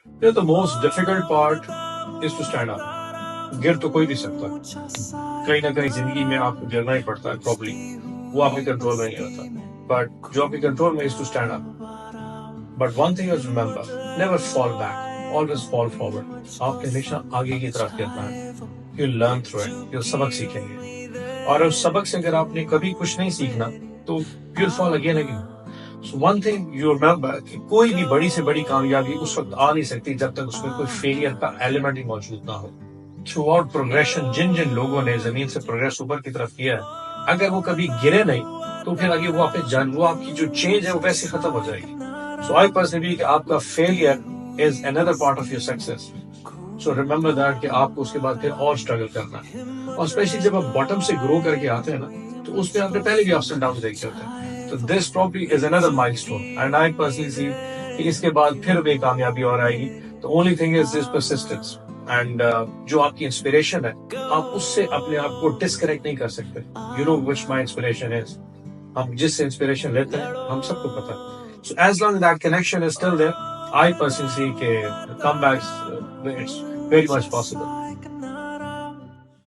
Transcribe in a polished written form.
The most difficult part is to stand up. گر تو کوئی نہیں سکتا, کہیں نہ کہیں زندگی میں آپ کو گرنا ہی پڑتا ہے پرابلی, وہ آپ کے کنٹرول میں نہیں ہوتا, بٹ جو آپ کے کنٹرول میں is to stand up. But one thing is remember, never fall back, always fall forward. آپ نے ہمیشہ آگے کی طرف گرنا ہے. You learn through it, you سبق سیکھیں گے, اور اس سبق سے اگر آپ نے کبھی کچھ نہیں سیکھنا تو you'll fall again. So one thing you remember کہ کوئی بھی بڑی سے بڑی کامیابی اس وقت آ نہیں سکتی جب تک اس میں کوئی فیلئر کا ایلیمنٹ ہی موجود نہ ہو. تھرو آؤٹ پروگریشن جن لوگوں نے زمین سے پروگریس اوپر کی طرف کیا ہے, اگر وہ کبھی گرے نہیں تو پھر آگے وہ آپ کی جو چینج ہے وہ ویسے ختم ہو جائے گی. سو آئی پرسنلی بلیو کہ آپ کا failure is another part of your success. So remember that کہ آپ کو اس کے بعد پھر اور اسٹرگل کرنا ہے, اور اسپیشلی جب آپ باٹم سے گرو کر کے آتے ہیں نا تو اس میں آپ نے پہلے بھی اپس اینڈ ڈاؤن دیکھے ہوتے ہیں. تو this probably is another milestone, and I personally see کہ اس کے بعد پھر بھی کامیابی اور آئے گی. The only thing is this persistence. And جو آپ کی انسپریشن ہے آپ اس سے اپنے آپ کو ڈسکنیکٹ نہیں کر سکتے. You know which my inspiration از, ہم جس سے انسپریشن لیتے ہیں ہم سب کو پتا ہے. So as long that connection is still there, I personally see کہ comebacks it's very much possible.